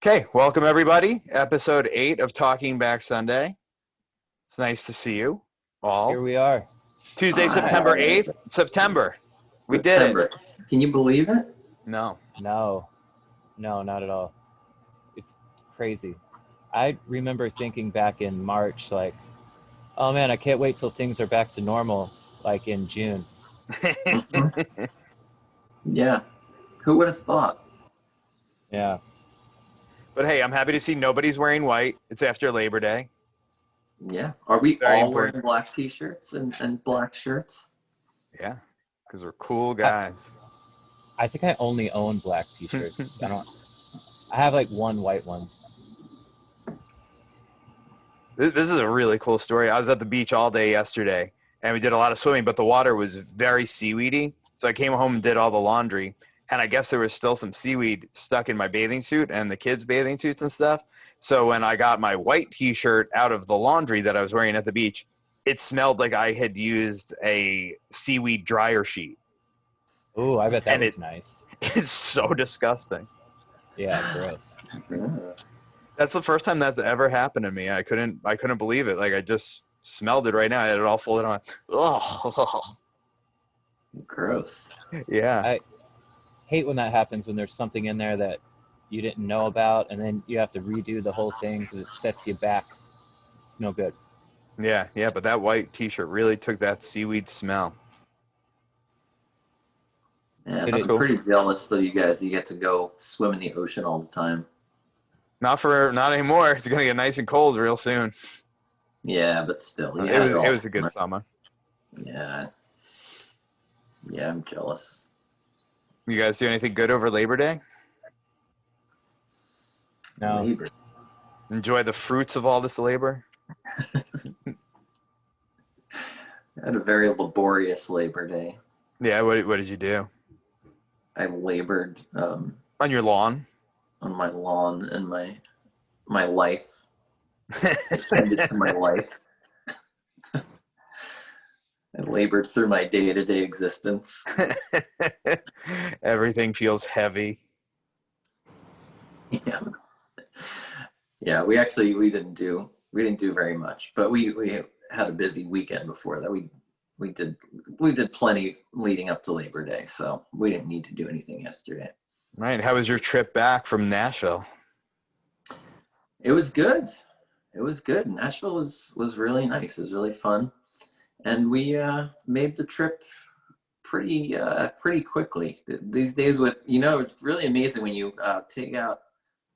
Okay, welcome everybody. Episode 8 of Talking Back Sunday. It's nice to see you Here all. we are. Tuesday, Hi. September 8th. September. We did it. September. Can you believe it? No. No, not at all. It's crazy. I remember thinking back in March, like, oh man, I can't wait till things are back to normal, like in June. Mhm. Yeah. Who would have thought? Yeah. But hey, I'm happy to see nobody's wearing white. It's after Labor Day. Yeah. Are we Very all important. wearing black t-shirts and black shirts? Yeah, because we're cool guys. I think I only own black t-shirts. I have like one white one. This is a really cool story. I was at the beach all day yesterday, and we did a lot of swimming, but the water was very seaweedy. So I came home and did all the laundry, and I guess there was still some seaweed stuck in my bathing suit and the kids' bathing suits and stuff. So when I got my white t-shirt out of the laundry that I was wearing at the beach, it smelled like I had used a seaweed dryer sheet. Ooh, I bet that And was nice. It's so disgusting. Yeah, gross. Yeah. That's the first time that's ever happened to me. I couldn't believe it. Like I just smelled it right now. I had it all folded on. Oh, Gross. yeah. I hate when that happens, when there's something in there that you didn't know about, and then you have to redo the whole thing because it sets you back. It's no good. Yeah, but that white t-shirt really took that seaweed smell. Yeah, That's I'm cool. pretty jealous that you get to go swim in the ocean all the time. Not anymore. It's gonna get nice and cold real soon. Yeah, but still. You It had was all a good summer. Yeah. Yeah, I'm jealous. You guys do anything good over Labor Day? No. Labor. Enjoy the fruits of all this labor? I had a very laborious Labor Day. Yeah, what did you do? I labored On your lawn? on my lawn and my life. Tended to my life. I labored through my day-to-day existence. Everything feels heavy. Yeah. Yeah, we didn't do very much, but we had a busy weekend before that. We did plenty leading up to Labor Day, so we didn't need to do anything yesterday. Right. How was your trip back from Nashville? It was good. Nashville was really nice. It was really fun, and we made the trip pretty quickly. These days, it's really amazing when you take out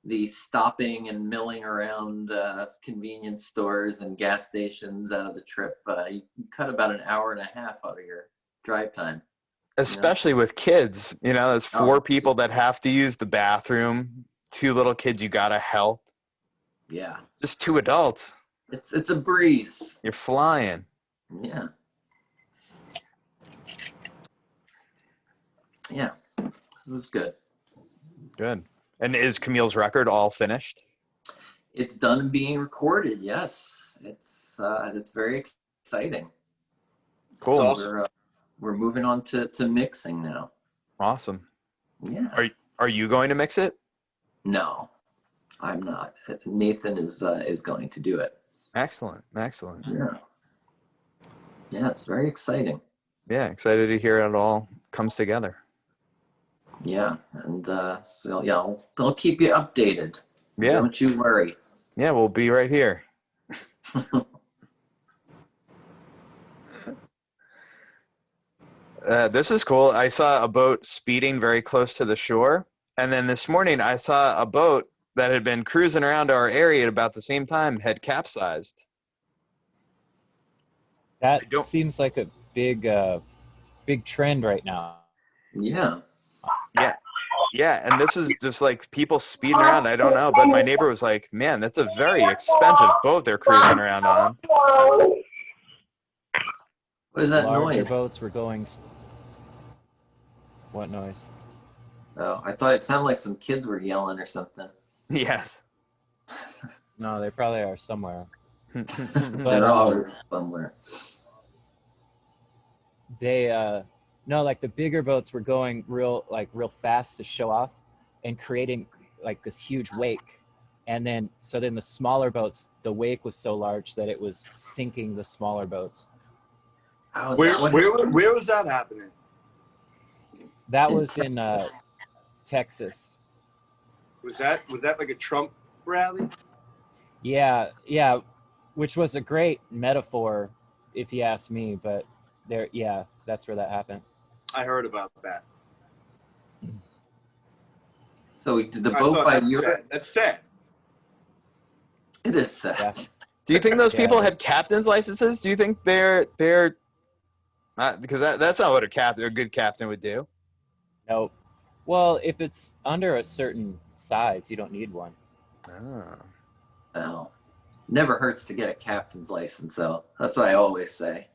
the stopping and milling around convenience stores and gas stations out of the trip. You cut about an hour and a half out of your drive time. Especially with kids. There's 4 Oh, people that have to use the bathroom. 2 little kids you gotta help. yeah. Just 2 adults. It's a breeze. You're flying. Yeah. Yeah. It was good. Good. And is Camille's record all finished? It's done being recorded. Yes. It's very exciting. Cool. So we're moving on to mixing now. Awesome. Yeah. Are you going to mix it? No, I'm not. Nathan is going to do it. Excellent. Yeah. Yeah, it's very exciting. Yeah, excited to hear it all comes together. Yeah, and so yeah, I'll keep you updated. Yeah. Don't you worry. Yeah, we'll be right here. This is cool. I saw a boat speeding very close to the shore. And then this morning I saw a boat that had been cruising around our area at about the same time had capsized. That seems like a big trend right now. Yeah. Yeah, and this was just like people speeding around. I don't know, but my neighbor was like, man, that's a very expensive boat they're cruising around on. What is that Larger noise? boats were going. What noise? Oh, I thought it sounded like some kids were yelling or something. Yes. No, they probably are somewhere. They're all somewhere. No, like the bigger boats were going real fast to show off and creating like this huge wake And then the smaller boats, the wake was so large that it was sinking the smaller boats. Where was that happening? That was in Texas. Was that like a Trump rally? Yeah, which was a great metaphor, if you ask me. But that's where that happened. I heard about that. So did the boat by Europe? That's sad. It is sad. Yeah. Do you think those people Yeah. had captain's licenses? Do you think they're because that's not what a good captain would do? Nope. Well, if it's under a certain size, you don't need one. Oh. Well, never hurts to get a captain's license, so that's what I always say.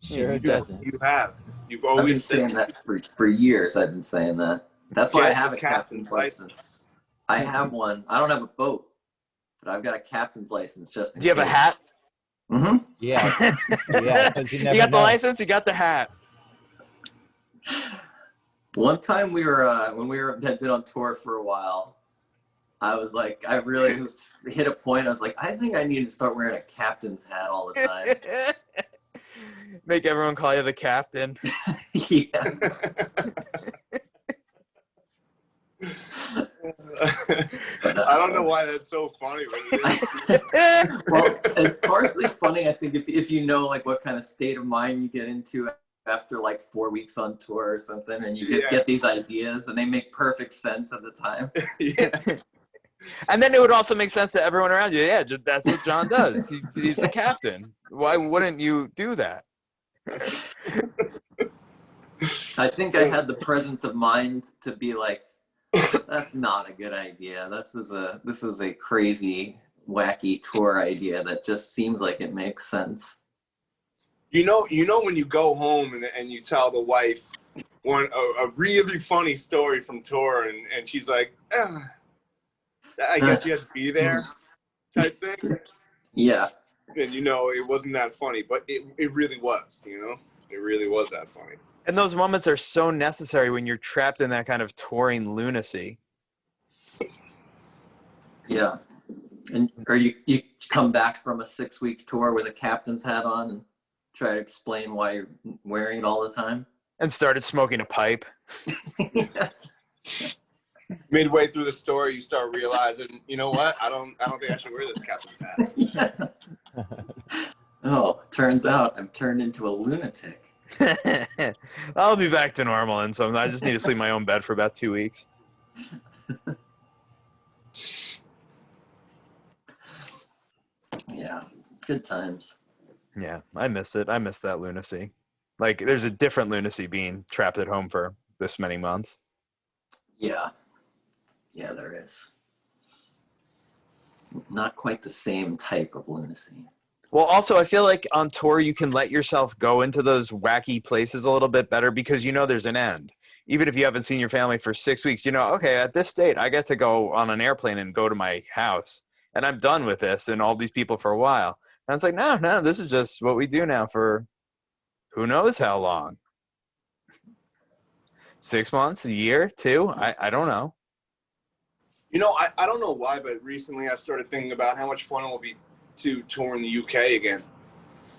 Sure, it Yeah. doesn't. You have. You've I've been always saying said that for years. I've been saying that. That's why I Get have a a captain's license. I have one. I don't have a boat, but I've got a captain's license just in Do you have a hat? Mm-hmm. Yeah, yeah, because you never got the know. license, you got the hat. One time we were when we had been on tour for a while, I was like, I really hit a point. I was like, I think I need to start wearing a captain's hat all the time. Make everyone call you the captain. Yeah. I don't know why that's so funny, but it is. Well, it's partially funny, I think, if you know like what kind of state of mind you get into after like 4 weeks on tour or something, and you get these ideas, and they make perfect sense at the time. Yeah. And then it would also make sense to everyone around you. Yeah, that's what John does. He's the captain. Why wouldn't you do that? I think I had the presence of mind to be like, that's not a good idea. This is a crazy, wacky tour idea that just seems like it makes sense. You know when you go home and you tell the wife a really funny story from tour, and she's like, I guess you have to be there type thing. Yeah. And it wasn't that funny, but it really was, it really was that funny. And those moments are so necessary when you're trapped in that kind of touring lunacy. Yeah. And or you come back from a 6-week tour with a captain's hat on and try to explain why you're wearing it all the time. And started smoking a pipe. Yeah. Midway through the story, you start realizing, you know what? I don't think I should wear this captain's hat. Yeah. Oh, turns out I've turned into a lunatic. I'll be back to normal in some. I just need to sleep in my own bed for about 2 weeks. Yeah, good times. Yeah, I miss it. I miss that lunacy. Like, there's a different lunacy being trapped at home for this many months. Yeah. Yeah, there is. Not quite the same type of lunacy. Well, also, I feel like on tour, you can let yourself go into those wacky places a little bit better because there's an end. Even if you haven't seen your family for 6 weeks, okay, at this date, I get to go on an airplane and go to my house. And I'm done with this and all these people for a while. And it's like, no, this is just what we do now for who knows how long. 6 months, a year, 2? I don't know. I don't know why, but recently I started thinking about how much fun it will be to tour in the UK again.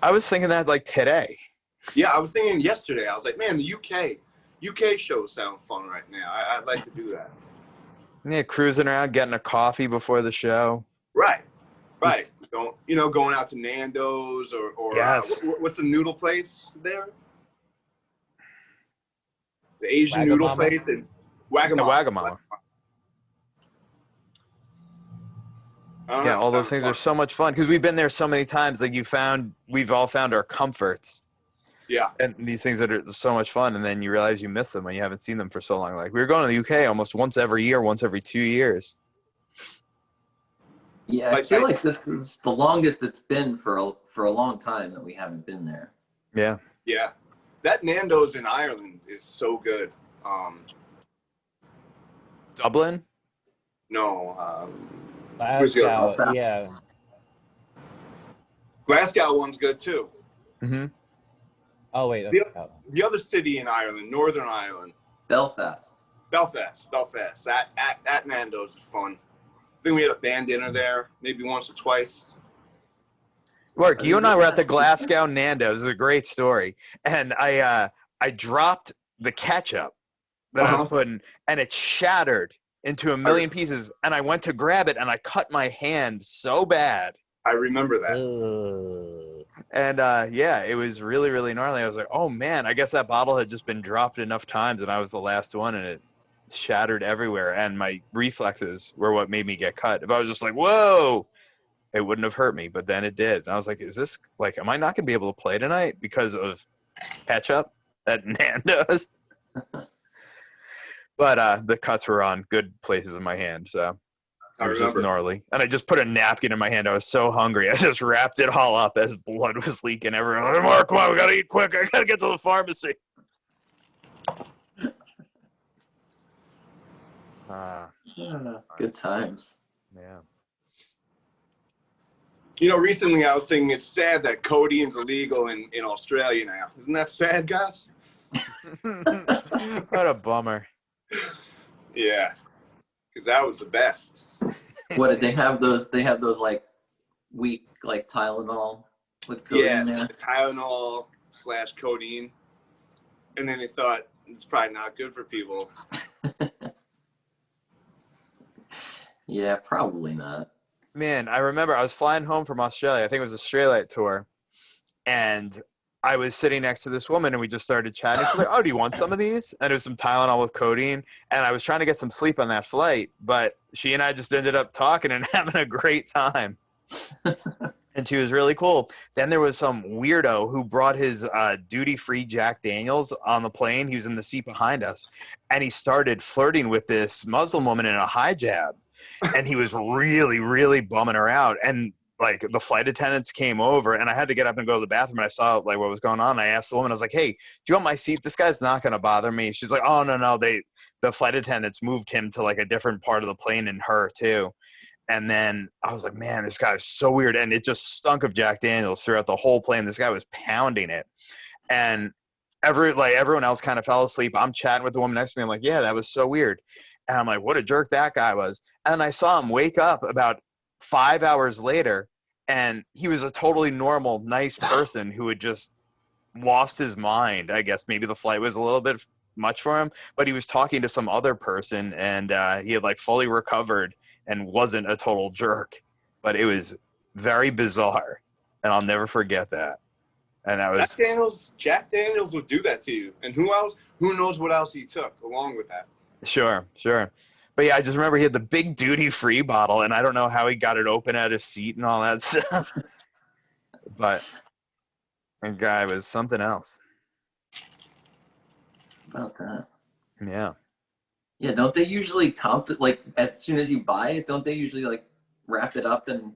I was thinking that like today. Yeah, I was thinking yesterday. I was like, man, the UK shows sound fun right now. I'd like to do that. Yeah, cruising around, getting a coffee before the show. Right. Going out to Nando's or Yes. What's the noodle place there? The Asian noodle place in Wagamama. Wagamama. Yeah, all those things are so much fun because we've been there so many times. Like we've all found our comforts. Yeah. And these things that are so much fun, and then you realize you miss them when you haven't seen them for so long. Like we were going to the UK almost once every year, once every 2 years. Yeah, I feel like this is the longest it's been for a long time that we haven't been there. Yeah. Yeah. That Nando's in Ireland is so good. Dublin? No. Glasgow, yeah. Glasgow one's good too. Mm-hmm. Oh wait, the other city in Ireland, Northern Ireland. Belfast. That Nando's is fun. think we had a band dinner there, maybe once or twice. Mark, you and I were at the Glasgow Nando's. This is a great story. And I dropped the ketchup that I was putting, and it shattered into a million pieces. And I went to grab it, and I cut my hand so bad. I remember that. And yeah, it was really, really gnarly. I was like, oh man, I guess that bottle had just been dropped enough times, and I was the last one, and it shattered everywhere. And my reflexes were what made me get cut. If I was just like, whoa, it wouldn't have hurt me, but then it did. And I was like, is this like, am I not going to be able to play tonight because of ketchup at Nando's? But the cuts were on good places in my hand, so it was just gnarly. And I just put a napkin in my hand. I was so hungry. I just wrapped it all up as blood was leaking everywhere. Like, Mark, come on, we got to eat quick. I got to get to the pharmacy. Good times. Yeah. You know, recently I was thinking it's sad that codeine's illegal in Australia now. Isn't that sad, guys? What a bummer. Yeah, because that was the best. What did they have? Those like weak like Tylenol with codeine there? Tylenol / codeine, and then they thought it's probably not good for people. Yeah, probably not. Man, I remember I was flying home from Australia. I think it was a Straylight tour. And I was sitting next to this woman, and we just started chatting. She's like, oh, do you want some of these? And it was some Tylenol with codeine. And I was trying to get some sleep on that flight. But she and I just ended up talking and having a great time. And she was really cool. Then there was some weirdo who brought his duty-free Jack Daniels on the plane. He was in the seat behind us. And he started flirting with this Muslim woman in a hijab. And he was really, really bumming her out. And like the flight attendants came over, and I had to get up and go to the bathroom, and I saw like what was going on. I asked the woman, I was like, hey, do you want my seat? This guy's not going to bother me. She's like, oh, no. The flight attendants moved him to like a different part of the plane, and her too. And then I was like, man, this guy is so weird. And it just stunk of Jack Daniels throughout the whole plane. This guy was pounding it. And everyone else kind of fell asleep. I'm chatting with the woman next to me. I'm like, yeah, that was so weird. And I'm like, what a jerk that guy was. And I saw him wake up about 5 hours later, and he was a totally normal, nice person who had just lost his mind. I guess maybe the flight was a little bit much for him, but he was talking to some other person, and he had like fully recovered and wasn't a total jerk. But it was very bizarre, and I'll never forget that. And that was Jack Daniels would do that to you. And who knows what else he took along with that. Sure. But yeah, I just remember he had the big duty-free bottle, and I don't know how he got it open at his seat and all that stuff. But that guy was something else. About that. Yeah. Yeah, don't they usually like as soon as you buy it, don't they usually like wrap it up and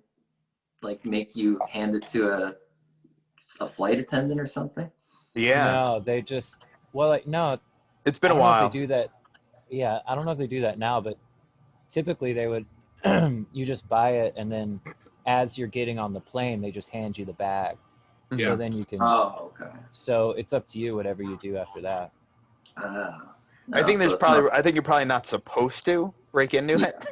like make you hand it to a flight attendant or something? Yeah. No, they just no. It's been a while. They do that. Yeah, I don't know if they do that now, but typically they would. You just buy it, and then as you're getting on the plane, they just hand you the bag. Yeah. So then you can. Oh, okay. So it's up to you, whatever you do after that. I think you're probably not supposed to break into it.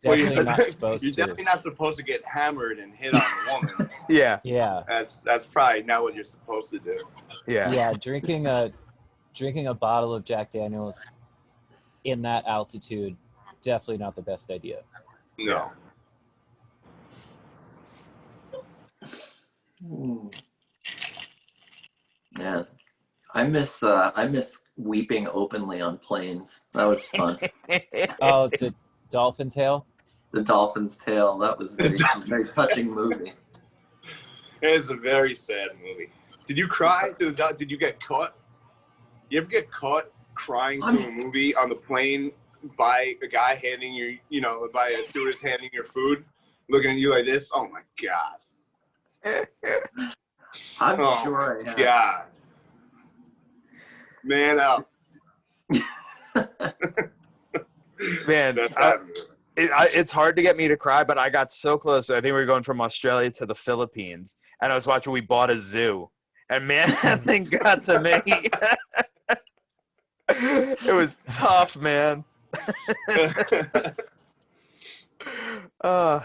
Definitely not supposed You're to. definitely not supposed to get hammered and hit on a woman. Yeah. Yeah. That's probably not what you're supposed to do. Yeah. Yeah, drinking a bottle of Jack Daniels in that altitude, definitely not the best idea. No. Man, I miss weeping openly on planes. That was fun. Oh, it's a dolphin tail? The Dolphin's Tale. That was very touching movie. It's a very sad movie. Did you cry? Did you get caught? You ever get caught crying to a movie on the plane by a guy handing you, by a stewardess handing your food, looking at you like this? Oh my God. I'm sure I have. God. Man up. Man, it's hard to get me to cry, but I got so close. I think we were going from Australia to the Philippines, and I was watching We Bought a Zoo, and man, that thing got to me. It was tough, man. Uh,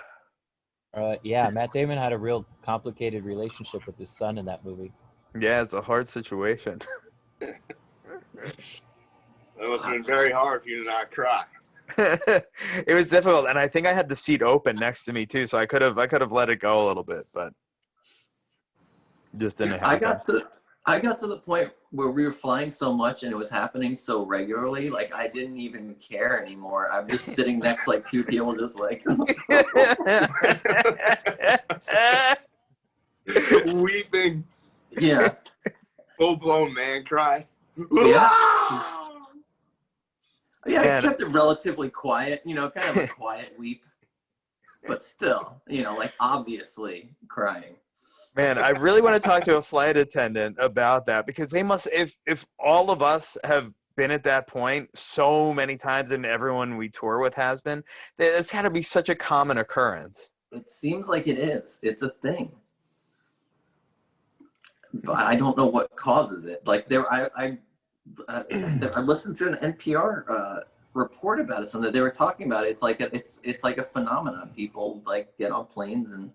Yeah, Matt Damon had a real complicated relationship with his son in that movie. yeah, it's a hard situation. It must have been very hard for you to not cry. It was difficult, and I think I had the seat open next to me too, so I could have let it go a little bit, but just didn't happen. I got to the point where we were flying so much and it was happening so regularly, like I didn't even care anymore. I'm just sitting next to like two people, just like Weeping. yeah, Full blown man cry. yeah. Yeah, I Man. kept it relatively quiet, you know, kind of a quiet weep, but still, you know, like obviously crying. Man, I really want to talk to a flight attendant about that, because they must, if all of us have been at that point so many times, and everyone we tour with has been, it's got to be such a common occurrence. It seems like it is. It's a thing. But I don't know what causes it. Like I listened to an NPR report about it. Something they were talking about it. It's like a phenomenon. People like get on planes and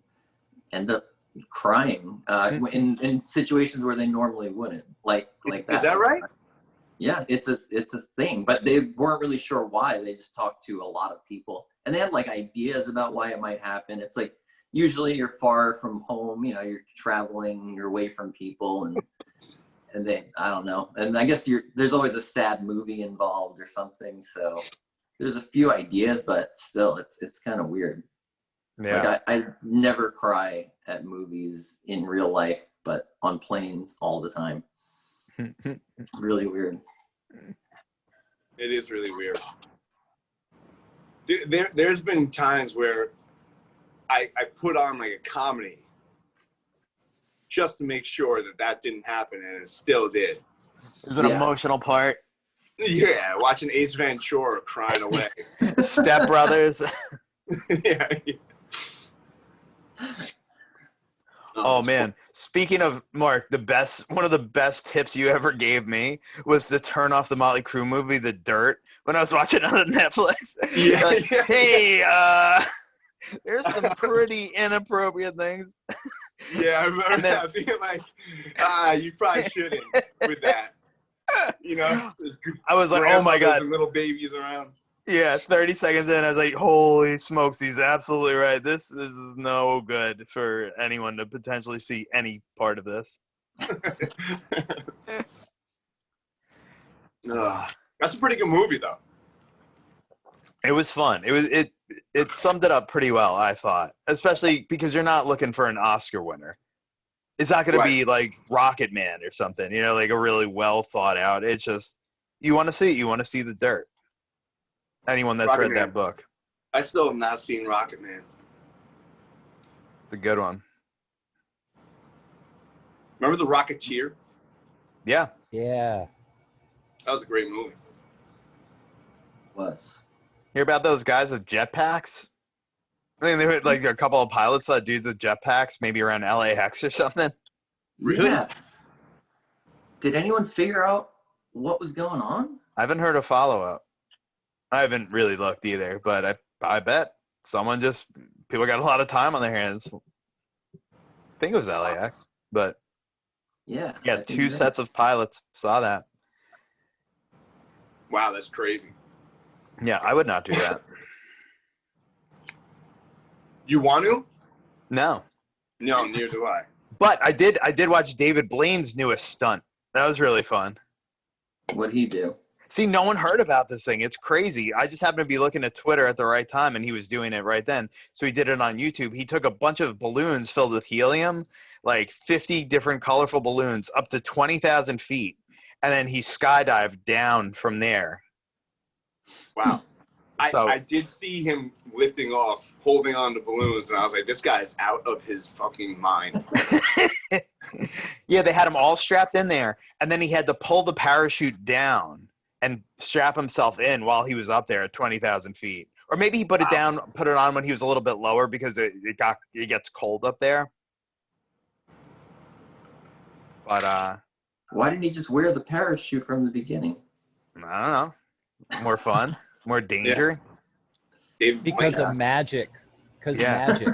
end up crying in situations where they normally wouldn't. Like that. Is that right? Yeah, it's a thing. But they weren't really sure why. They just talked to a lot of people, and they had like ideas about why it might happen. It's like usually you're far from home. You know, you're traveling. You're away from people, and they, I don't know. And I guess there's always a sad movie involved or something. So there's a few ideas, but still, it's kind of weird. Yeah. Like I never cry at movies in real life, but on planes all the time. Really weird. It is really weird. There's been times where I put on like a comedy just to make sure that didn't happen, and it still did. There's an emotional part. Yeah, watching Ace Ventura crying away. Step Brothers. Yeah. Oh man, speaking of Mark, one of the best tips you ever gave me was to turn off the Motley Crue movie, The Dirt, when I was watching it on Netflix. Yeah. Like, hey, there's some pretty inappropriate things. Yeah, I remember that being like, you probably shouldn't with that. You know, I was like, oh my God. And little babies around. Yeah, 30 seconds in, I was like, holy smokes, he's absolutely right. This is no good for anyone to potentially see any part of this. That's a pretty good movie, though. It was fun. It summed it up pretty well, I thought, especially because you're not looking for an Oscar winner. It's not going to be like Rocket Man or something, you know, like a really well thought out. It's just, you want to see The Dirt. Anyone that's read that book. I still have not seen Rocket Man. It's a good one. Remember The Rocketeer? Yeah. Yeah. That was a great movie. Was. Hear about those guys with jetpacks? I think they were like a couple of pilots saw dudes with jetpacks, maybe around LAX or something. Really? Yeah. Did anyone figure out what was going on? I haven't heard a follow-up. I haven't really looked either, but I bet people got a lot of time on their hands. I think it was LAX, but yeah, two sets of pilots saw that. Wow, that's crazy. Yeah, I would not do that. You want to? No. No, neither do I. But I did watch David Blaine's newest Stunt. That was really fun. What'd he do? See, no one heard about this thing. It's crazy. I just happened to be looking at Twitter at the right time, and he was doing it right then. So he did it on YouTube. He took a bunch of balloons filled with helium, like 50 different colorful balloons, up to 20,000 feet, and then he skydived down from there. Wow. I did see him lifting off, holding on to balloons, and I was like, this guy is out of his fucking mind. Yeah, they had him all strapped in there, and then he had to pull the parachute down and strap himself in while he was up there at 20,000 feet. Or maybe he put it on when he was a little bit lower because it gets cold up there. But why didn't he just wear the parachute from the beginning? I don't know. More fun, more danger. Because of magic. Because Yeah. magic.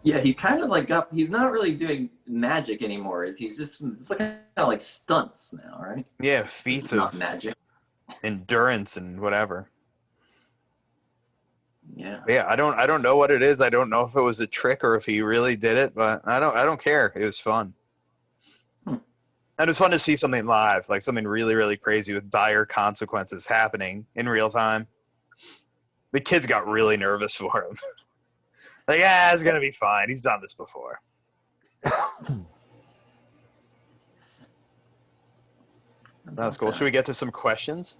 Yeah, he kind of like he's not really doing magic anymore. He's just, it's like kind of like stunts now, right? Yeah, This feats is not of magic. endurance and whatever. Yeah. Yeah, I don't know what it is. I don't know if it was a trick or if he really did it, but I don't care. It was fun. And it was fun to see something live, like something really, really crazy with dire consequences happening in real time. The kids got really nervous for him. Like, it's gonna be fine. He's done this before. That's cool. Should we get to some questions?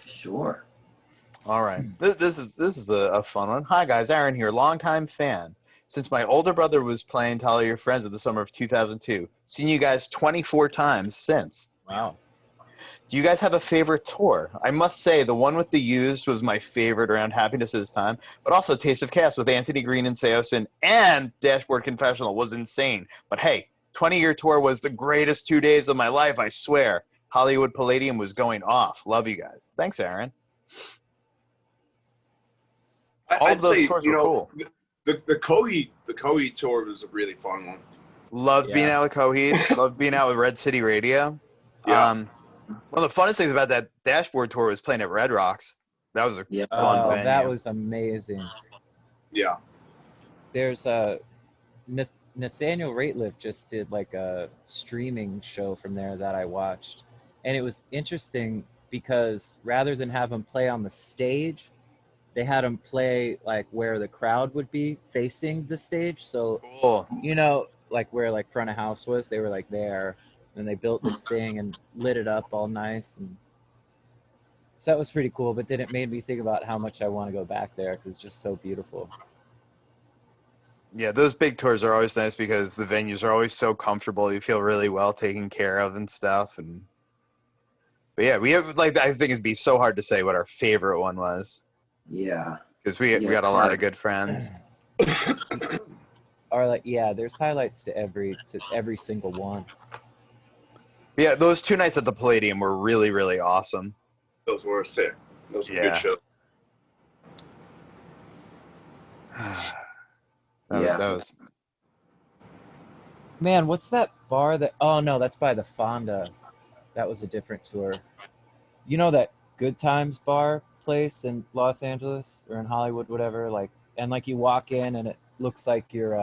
Sure. All right. This is a fun one. Hi guys, Aaron here, longtime fan. Since my older brother was playing Tell All Your Friends in the summer of 2002, seen you guys 24 times since. Wow. Do you guys have a favorite tour? I must say the one with the Used was my favorite around Happiness This Time, but also Taste of Chaos with Anthony Green and Seosin and Dashboard Confessional was insane. But hey, 20-year tour was the greatest 2 days of my life, I swear. Hollywood Palladium was going off. Love you guys. Thanks, Aaron. All I'd of those say, tours were cool. The Coheed tour was a really fun one. Loved being out with Coheed. Loved being out with Red City Radio. Yeah. One of the funnest things about that Dashboard tour was playing at Red Rocks. That was a fun venue. That was amazing. Yeah. There's Nathaniel Rateliff just did like a streaming show from there that I watched, and it was interesting because rather than have him play on the stage, they had him play like where the crowd would be facing the stage. So Cool. you know, like where like front of house was, they were like there, and they built this thing and lit it up all nice, and so that was pretty cool. But then it made me think about how much I want to go back there because it's just so beautiful. Yeah, those big tours are always nice because the venues are always so comfortable. You feel really well taken care of and stuff. But yeah, we have I think it'd be so hard to say what our favorite one was. Yeah. Because we got a lot of good friends. Or like, yeah, there's highlights to every single one. Yeah, those 2 nights at the Palladium were really, really awesome. Those were sick. Those were good shows. That was. Man, what's that bar that? Oh no, that's by the Fonda. That was a different tour. You know that Good Times bar place in Los Angeles or in Hollywood, whatever. Like, and like you walk in and it looks like you're,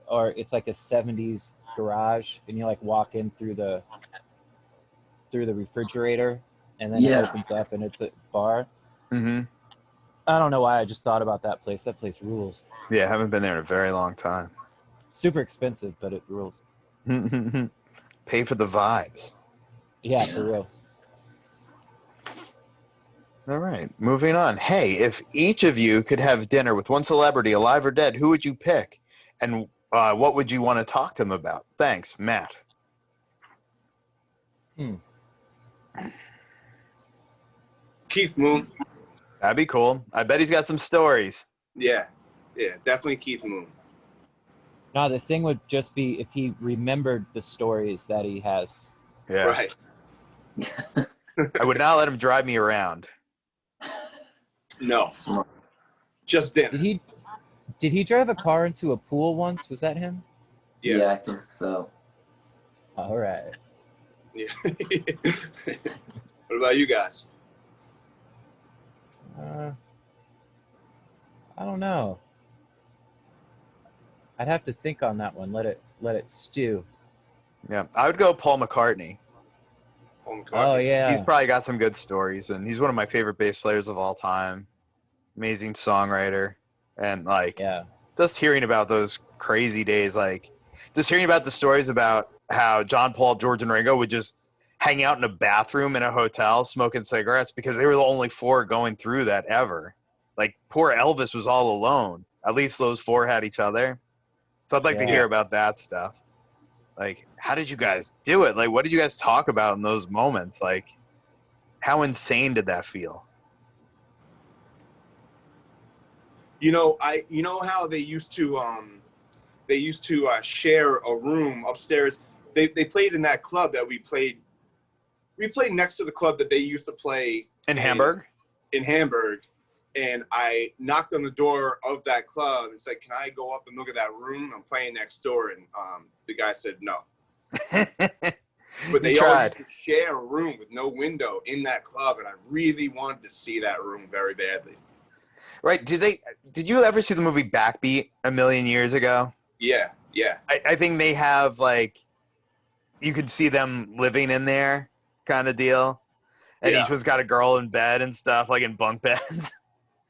or it's like a '70s garage, and you like walk in through the refrigerator, and then it opens up and it's a bar. Mm-hmm. I don't know why I just thought about that place. That place rules. Yeah, I haven't been there in a very long time. Super expensive, but it rules. Pay for the vibes. Yeah, for real. All right, moving on. Hey, if each of you could have dinner with one celebrity, alive or dead, who would you pick? And what would you want to talk to them about? Thanks, Matt. Keith Moon. That'd be cool. I bet he's got some stories. Yeah, definitely Keith Moon. No, the thing would just be if he remembered the stories that he has. Yeah. Right. I would not let him drive me around. No. Just dinner. Did he drive a car into a pool once? Was that him? Yeah, I think so. All right. Yeah. What about you guys? I don't know. I'd have to think on that one. Let it stew. Yeah, I would go Paul McCartney. Oh yeah. He's probably got some good stories, and he's one of my favorite bass players of all time. Amazing songwriter, and just hearing about those crazy days, just hearing about the stories about how John, Paul, George, and Ringo would just hang out in a bathroom in a hotel smoking cigarettes because they were the only 4 going through that ever. Like, poor Elvis was all alone. At least those 4 had each other. So I'd like to hear about that stuff. Like, how did you guys do it? Like, what did you guys talk about in those moments? Like, how insane did that feel? You know how they used to share a room upstairs. They played in that club that we played. We played next to the club that they used to play in Hamburg. in Hamburg, and I knocked on the door of that club and said, "Can I go up and look at that room? I'm playing next door." And the guy said no. But they all used to share a room with no window in that club, and I really wanted to see that room very badly. Right? Did you ever see the movie Backbeat a million years ago? Yeah. I think they have like, you could see them living in there, kind of deal, and each one's got a girl in bed and stuff, like in bunk beds.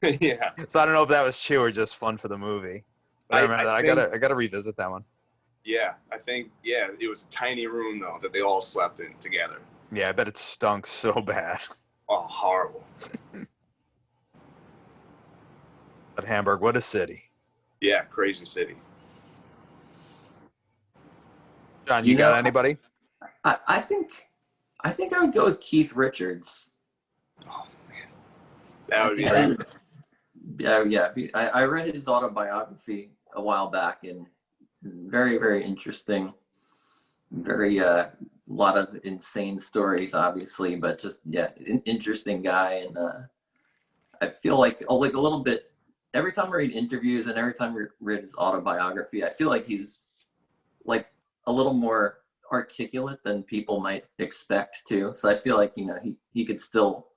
Yeah. So I don't know if that was true or just fun for the movie. But I remember that. I gotta revisit that one. Yeah, I think it was a tiny room though that they all slept in together. Yeah, I bet it stunk so bad. Oh, horrible. But Hamburg, what a city. Yeah, crazy city. John, you got anybody? I think I would go with Keith Richards. Oh man, that would be. I read his autobiography a while back, and very, very interesting. Very lot of insane stories, obviously, but just an interesting guy. And I feel like a little bit every time I read interviews and every time I read his autobiography, I feel like he's like a little more articulate than people might expect to. So I feel like he could still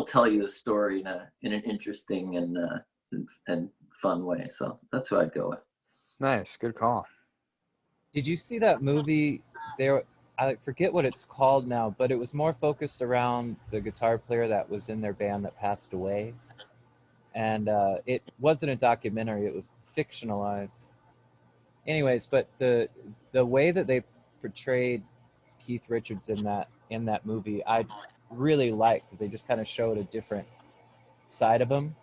tell you the story in an interesting and fun way. So that's who I'd go with. Nice, good call. Did you see that movie? I forget what it's called now, but it was more focused around the guitar player that was in their band that passed away. And it wasn't a documentary, it was fictionalized. Anyways, but the way that they portrayed Keith Richards in that movie, I really liked, because they just kind of showed a different side of him,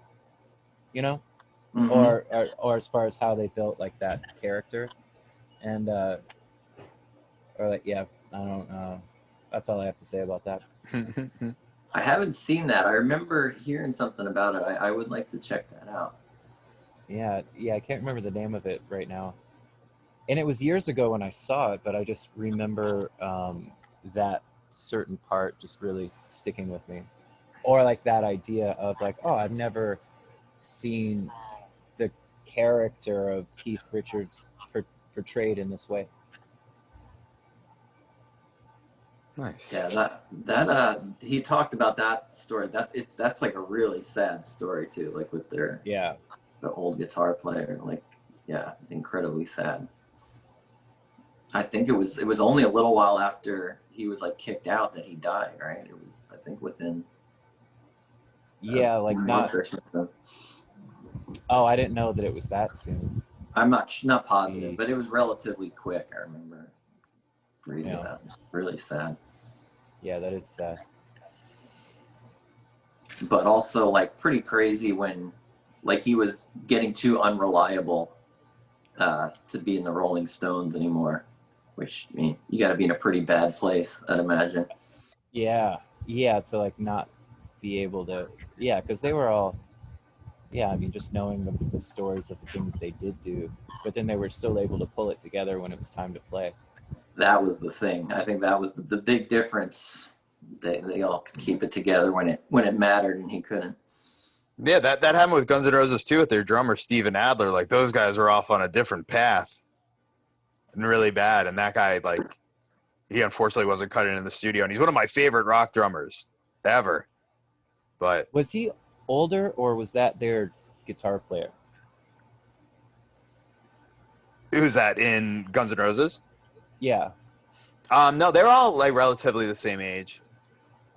Mm-hmm. or as far as how they built like that character. And I don't know. That's all I have to say about that. I haven't seen that. I remember hearing something about it. I would like to check that out. Yeah, I can't remember the name of it right now. And it was years ago when I saw it, but I just remember that certain part just really sticking with me. Or like that idea of like, oh, I've never seen the character of Keith Richards portrayed in this way. Nice. Yeah, that he talked about that story. That's like a really sad story too, like with the old guitar player, like incredibly sad. I think it was only a little while after he was like kicked out that he died, right? It was, I think, within like not or something. Oh, I didn't know that it was that soon. I'm not positive, but it was relatively quick. I remember reading about it. It's really sad. Yeah, that is sad. But also like pretty crazy when like he was getting too unreliable to be in the Rolling Stones anymore, which, I mean, you got to be in a pretty bad place, I'd imagine. Yeah, to like not be able to, because they were all, I mean, just knowing the stories of the things they did do, but then they were still able to pull it together when it was time to play. That was the thing. I think that was the big difference. They all could keep it together when it mattered, and he couldn't. Yeah, that happened with Guns N' Roses too, with their drummer Steven Adler. Like, those guys were off on a different path, and really bad. And that guy, like, he unfortunately wasn't cut in the studio. And he's one of my favorite rock drummers ever. But was he older, or was that their guitar player? Who's that in Guns N' Roses? Yeah. No, they're all like relatively the same age.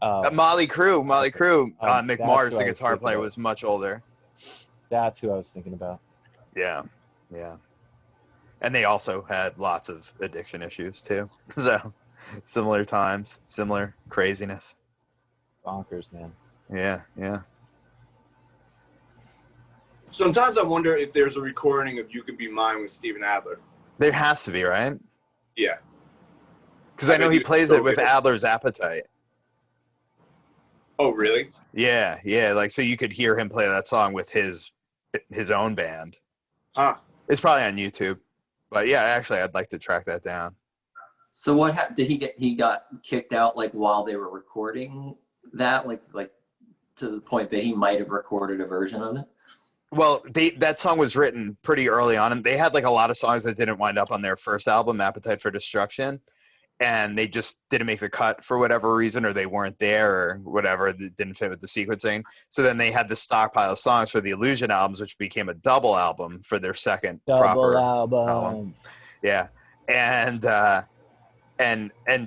Molly Crew, Mick Mars, the guitar player, was much older. That's who I was thinking about. Yeah. And they also had lots of addiction issues too. So similar times, similar craziness. Bonkers, man. Yeah. Sometimes I wonder if there's a recording of "You Could Be Mine" with Steven Adler. There has to be, right? Yeah. Because I know he plays it with Adler's Appetite. Oh, really? Yeah. Like, so you could hear him play that song with his own band. Huh. It's probably on YouTube. But yeah, actually, I'd like to track that down. So what happened? Did he got kicked out like while they were recording that? Like to the point that he might have recorded a version of it? Well, that song was written pretty early on, and they had like a lot of songs that didn't wind up on their first album, Appetite for Destruction, and they just didn't make the cut for whatever reason, or they weren't there, or whatever, that didn't fit with the sequencing. So then they had this stockpile of songs for the Illusion albums, which became a double album for their second proper album. Yeah, and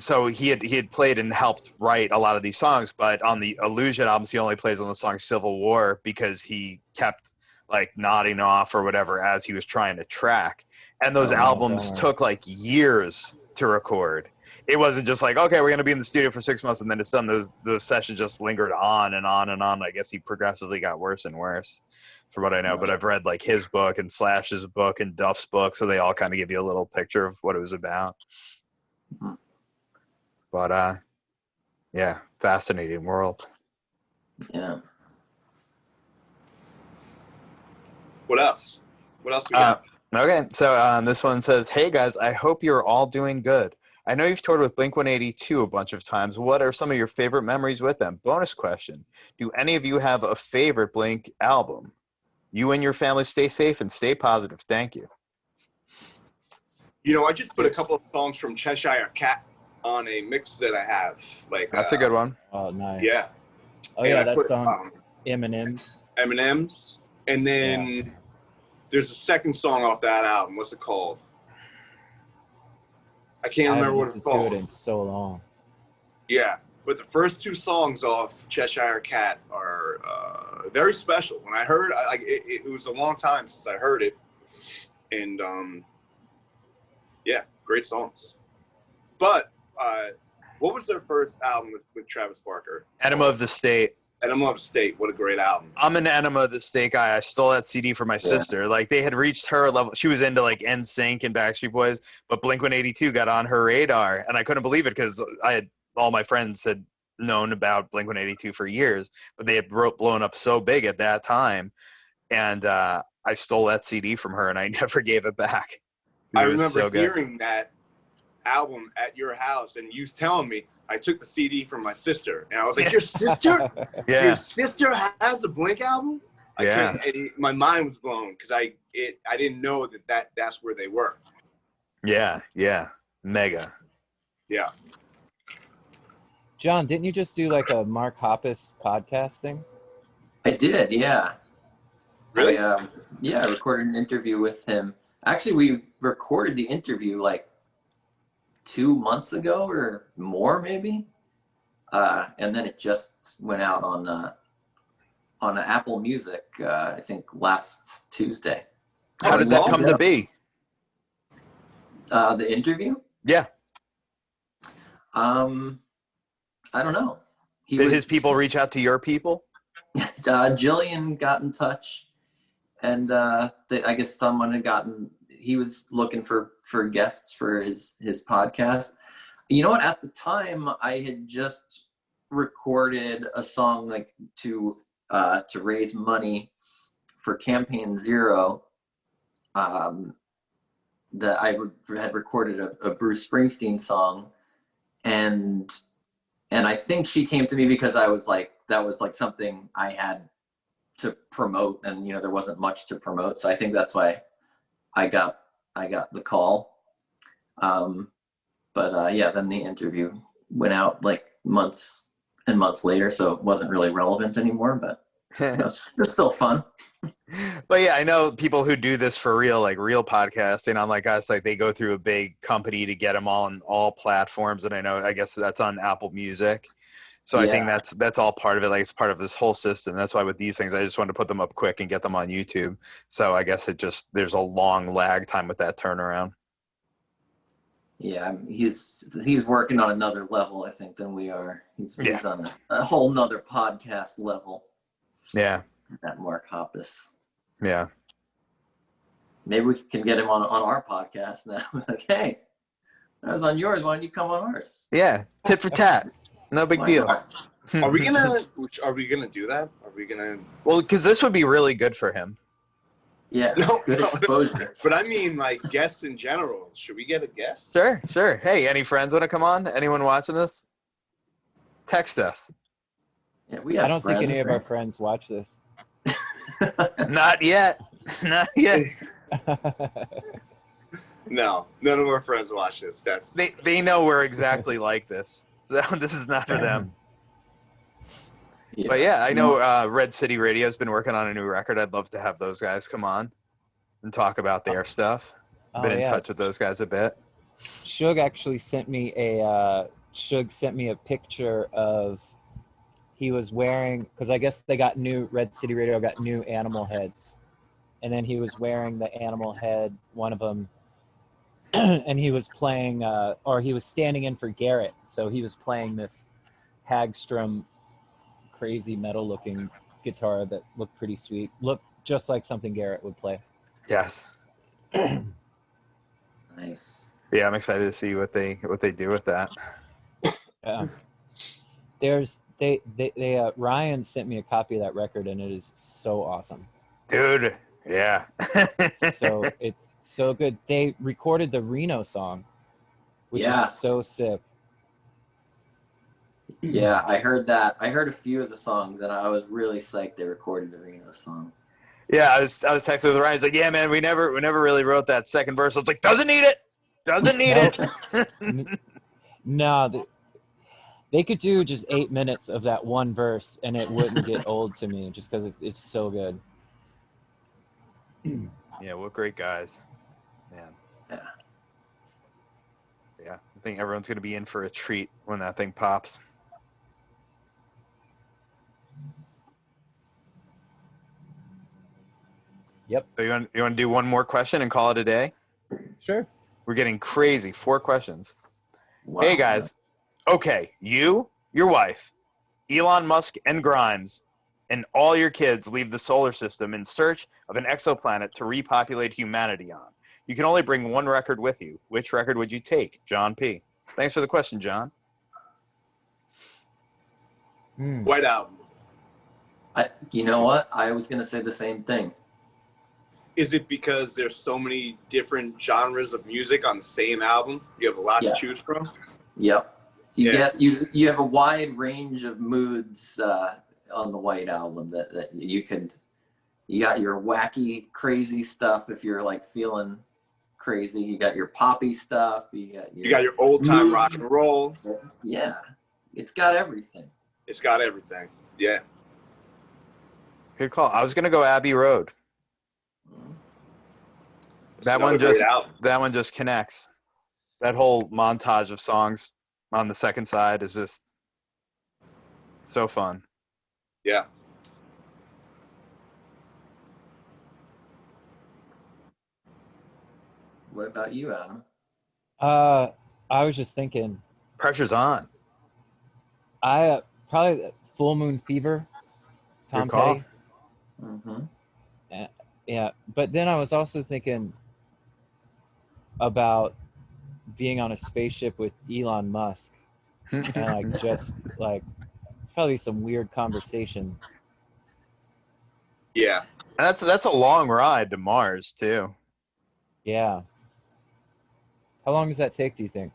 so he had played and helped write a lot of these songs, but on the Illusion albums, he only plays on the song Civil War because he kept like nodding off or whatever as he was trying to track. And those albums took like years to record. It wasn't just like, okay, we're going to be in the studio for 6 months and then it's done. Those sessions just lingered on and on and on. I guess he progressively got worse and worse, from what I know. But I've read like his book and Slash's book and Duff's book, so they all kind of give you a little picture of what it was about. But yeah, fascinating world. Yeah. What else? What else we got? Okay, so this one says, "Hey guys, I hope you're all doing good. I know you've toured with Blink-182 a bunch of times. What are some of your favorite memories with them? Bonus question: do any of you have a favorite Blink album? You and your family stay safe and stay positive. Thank you." You know, I just put a couple of songs from Cheshire Cat on a mix that I have. Like that's a good one. Oh, nice. Yeah. Oh, yeah, that song, M&M's. M&M's. And then there's a second song off that album. What's it called? I can't remember what it's called. I haven't listened to it in so long. Yeah, but the first two songs off Cheshire Cat are very special. When I heard, it was a long time since I heard it, and yeah, great songs. But what was their first album with Travis Barker? Enema of the State. Enema of the State. What a great album. I'm an Enema of the State guy. I stole that CD from my sister. Like, they had reached her level. She was into like NSYNC and Backstreet Boys, but Blink-182 got on her radar, and I couldn't believe it because all my friends had known about Blink-182 for years, but they had blown up so big at that time, and I stole that CD from her, and I never gave it back. I remember hearing that album at your house, and you telling me I took the CD from my sister, and I was like, "Your sister? Your sister has a Blink album?" My mind was blown because I didn't know that's where they were. Yeah, mega. Yeah. John, didn't you just do like a Mark Hoppus podcast thing? I did, yeah. Really? I recorded an interview with him. Actually, we recorded the interview like 2 months ago or more, maybe. And then it just went out on Apple Music, I think last Tuesday. How does that come to be? The interview? Yeah. I don't know. Did his people reach out to your people? Jillian got in touch, and I guess someone had he was looking for guests for his podcast. You know what? At the time, I had just recorded a song like to raise money for Campaign Zero. That I had recorded a Bruce Springsteen song, and I think she came to me because I was like, that was like something I had to promote, and there wasn't much to promote, so I think that's why I got the call. Then the interview went out like months and months later, so it wasn't really relevant anymore, but it was still fun. But yeah, I know people who do this for real, like real podcasting, unlike us, like they go through a big company to get them all on all platforms, and I guess that's on Apple Music. So I think that's all part of it. Like, it's part of this whole system. That's why with these things, I just wanted to put them up quick and get them on YouTube. So I guess there's a long lag time with that turnaround. Yeah, he's working on another level, I think, than we are. He's on a whole nother podcast level. Yeah. That Mark Hoppus. Yeah. Maybe we can get him on our podcast now. Like, hey, I was on yours. Why don't you come on ours? Yeah, tit for tat. No big deal. Are we gonna do that? Are we gonna? Well, because this would be really good for him. Yeah, good exposure. But I mean, like, guests in general. Should we get a guest? Sure. Hey, any friends want to come on? Anyone watching this? Text us. Yeah, we have I don't think friends, any of our right? friends watch this. Not yet. Not yet. No, none of our friends watch this. They know we're exactly like this. So this is not for them. Yeah. But yeah, I No, know Red City Radio's been working on a new record. I'd love to have those guys come on and talk about their stuff. I've been Oh, in yeah. touch with those guys a bit. Shug actually sent me a picture of, he was wearing, because I guess they got Red City Radio got new animal heads, and then he was wearing the animal head, one of them, and he was playing, or he was standing in for Garrett, so he was playing this Hagstrom crazy metal looking guitar that looked pretty sweet, looked just like something Garrett would play. Yes. nice. Yeah, I'm excited to see what they do with that. Yeah. Ryan sent me a copy of that record, and it is so awesome. Dude, yeah. So it's so good. They recorded the Reno song, which Yeah. is so sick. Yeah, I heard that. I heard a few of the songs, and I was really psyched they recorded the Reno song. Yeah, I was texting with Ryan. He's like, "Yeah, man, we never really wrote that second verse." I was like, "Doesn't need it. Doesn't need it." No, they could do just 8 minutes of that one verse, and it wouldn't get old to me, just because it's so good. Yeah, what great guys, man. Yeah, I think everyone's gonna be in for a treat when that thing pops. Yep. So you want to do one more question and call it a day? Sure. We're getting crazy. 4 questions. Wow. Hey guys. Okay, you, your wife, Elon Musk and Grimes, and all your kids leave the solar system in search of an exoplanet to repopulate humanity on. You can only bring one record with you. Which record would you take? John P. Thanks for the question, John. White Album. You know what? I was going to say the same thing. Is it because there's so many different genres of music on the same album? You have a lot to choose from? Yep. You have a wide range of moods on the White Album that you got your wacky, crazy stuff if you're like feeling crazy. You got your poppy stuff. You got your old time rock and roll. Yeah. It's got everything. It's got everything. Yeah. Good call. I was gonna go Abbey Road. That one just connects. That whole montage of songs on the second side is just so fun. Yeah. What about you, Adam? I was just thinking. Pressure's on. I probably Full Moon Fever. Tom Petty. Mm-hmm. Yeah, but then I was also thinking about being on a spaceship with Elon Musk, and probably some weird conversation. Yeah. That's a long ride to Mars too. Yeah. How long does that take, do you think?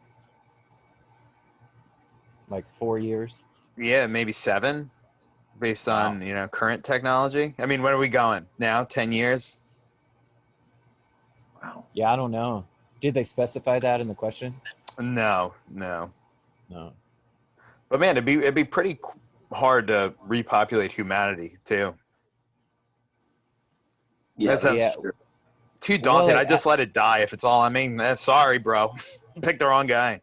Like 4 years? Yeah, maybe 7, based on current technology. I mean, when are we going now? 10 years? Wow. Yeah, I don't know. Did they specify that in the question? No. But man, it'd be pretty hard to repopulate humanity too. Yeah, that sounds too daunting. I just let it die if it's all I mean. Sorry, bro. Picked the wrong guy.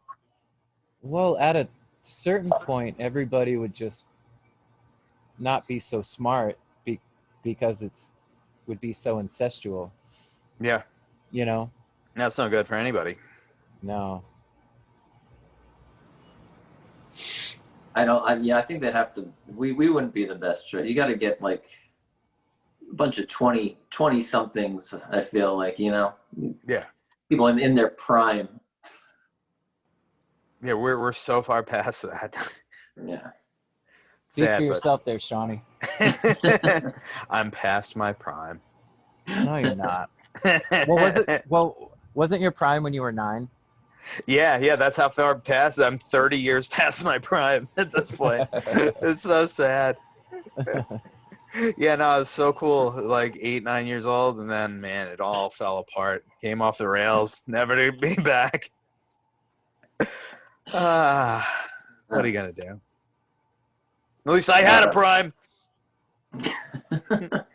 Well, at a certain point, everybody would just not be so smart because would be so incestual. Yeah. That's no good for anybody. No. I think they'd have to, we wouldn't be the best choice. You got to get like a bunch of 20 somethings, I feel like, Yeah. People in their prime. Yeah, we're so far past that. Yeah. Speak for yourself there, Shawnee. I'm past my prime. No, you're not. Well, wasn't your prime when you were 9? Yeah, that's how far past. I'm 30 years past my prime at this point. It's so sad. Yeah, no, it was so cool. Like 8, 9 years old, and then man, it all fell apart. Came off the rails, never to be back. What are you gonna do? At least I had a prime. I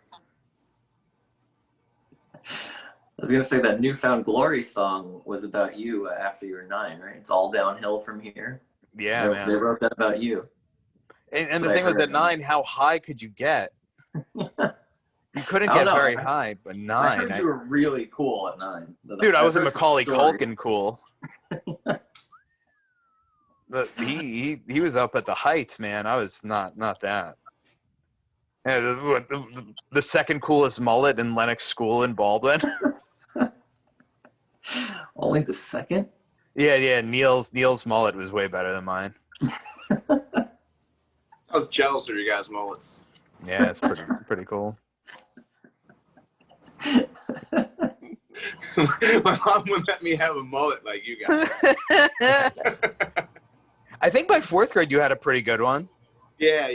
was gonna say that Newfound Glory song was about you after you were 9, right? It's all downhill from here. Yeah, man. They wrote that about you. And the thing was, at 9, how high could you get? You couldn't get very high, but 9. I heard you were really cool at 9. Dude, I was a Macaulay Culkin cool. But he was up at the heights, man. I was not that. Yeah, the second coolest mullet in Lenox School in Baldwin. Only the second? Yeah. Neil's mullet was way better than mine. I was jealous of your guys' mullets. Yeah, it's pretty cool. My mom wouldn't let me have a mullet like you guys. I think by 4th grade you had a pretty good one. Yeah.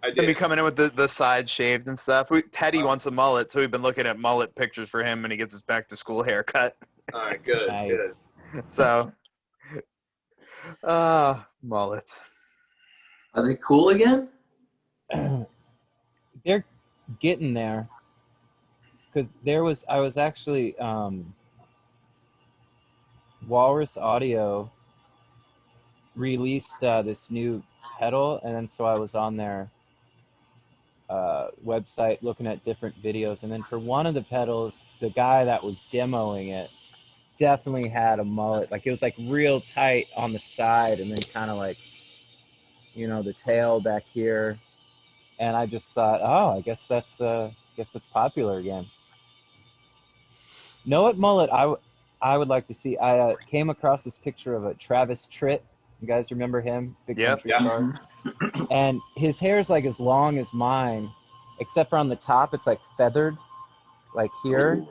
I did. Be coming in with the sides shaved and stuff. Teddy wants a mullet, so we've been looking at mullet pictures for him when he gets his back to school haircut. All right, good, Nice. good. So, mullets. Are they cool again? They're getting there. Because I was actually, Walrus Audio released this new pedal, and then so I was on their website looking at different videos, and then for one of the pedals, the guy that was demoing it definitely had a mullet. Like, it was like real tight on the side, and then kind of like, the tail back here. And I just thought, I guess that's popular again. Know what mullet I would like to see? I came across this picture of a Travis Tritt. You guys remember him? Big country star. And his hair is like as long as mine, except for on the top, it's like feathered, like here.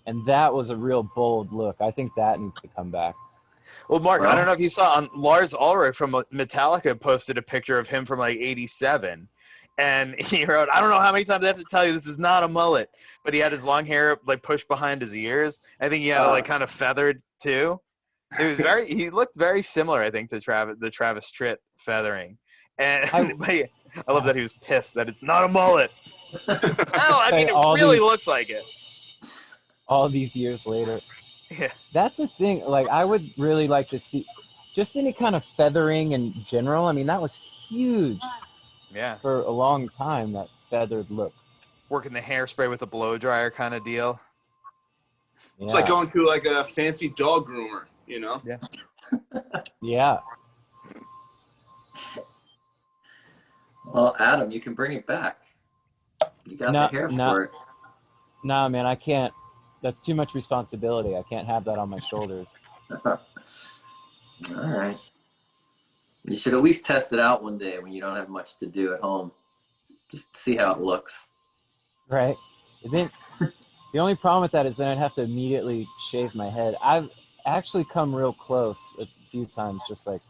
And that was a real bold look. I think that needs to come back. Well, Mark, I don't know if you saw, Lars Ulrich from Metallica posted a picture of him from like '87. And he wrote, I don't know how many times I have to tell you this is not a mullet, but he had his long hair like pushed behind his ears. I think he had it like kind of feathered too. It was he looked very similar, I think, to the Travis Tritt feathering. And I love that he was pissed that it's not a mullet. I mean, it really looks like it. All these years later. Yeah. That's a thing. Like, I would really like to see just any kind of feathering in general. I mean, that was huge. Yeah. For a long time, that feathered look. Working the hairspray with a blow dryer kind of deal. It's like going to like a fancy dog groomer, Yeah. Yeah. Well, Adam, you can bring it back. You got the hair for it. Nah, man, I can't. That's too much responsibility. I can't have that on my shoulders. All right. You should at least test it out one day when you don't have much to do at home. Just to see how it looks. Right. Then the only problem with that is then I'd have to immediately shave my head. I've actually come real close a few times, just like,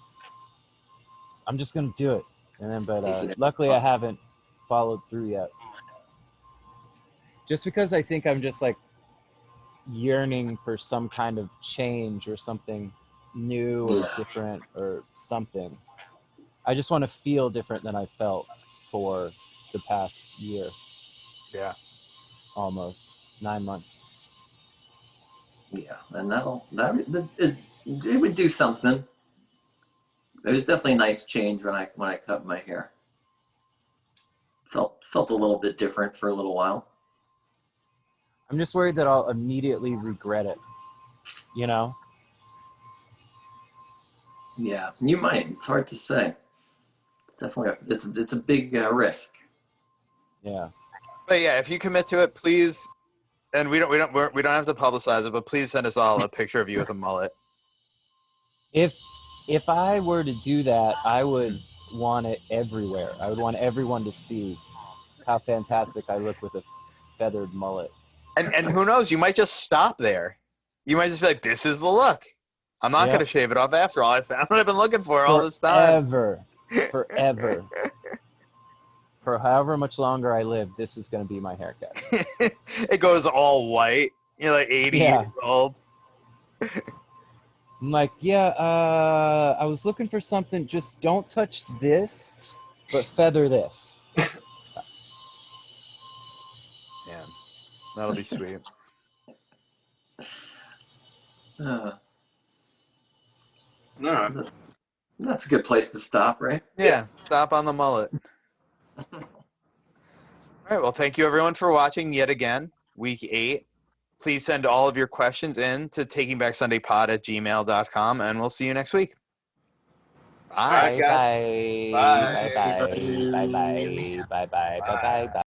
I'm just going to do it. And then, but luckily I haven't followed through yet. Just because I think I'm just like yearning for some kind of change or something new or different or something. I just want to feel different than I felt for the past year. Yeah. Almost 9 months. Yeah, and it would do something. It was definitely a nice change when I cut my hair. Felt a little bit different for a little while. I'm just worried that I'll immediately regret it. Yeah, you might. It's hard to say. It's definitely it's a big risk. Yeah. But yeah, if you commit to it, please, and we don't have to publicize it, but please send us all a picture of you with a mullet. If I were to do that, I would want it everywhere. I would want everyone to see how fantastic I look with a feathered mullet. And who knows, you might just stop there. You might just be like, this is the look. I'm not Yep. going to shave it off after all. I found what I've been looking for all this time. Forever. For however much longer I live, this is going to be my haircut. It goes all white. You're like 80 Yeah. years old. I'm like, yeah, I was looking for something. Just don't touch this, but feather this. Yeah, that'll be sweet. Uh, All right. that's a good place to stop, right? Yeah, stop on the mullet. All right, well, thank you everyone for watching yet again, week 8. Please send all of your questions in to takingbacksundaypod@gmail.com, and we'll see you next week. All right, Bye. guys. Bye. Bye. Bye. Bye. Bye. Bye. Bye. Bye. Bye. Bye. Bye.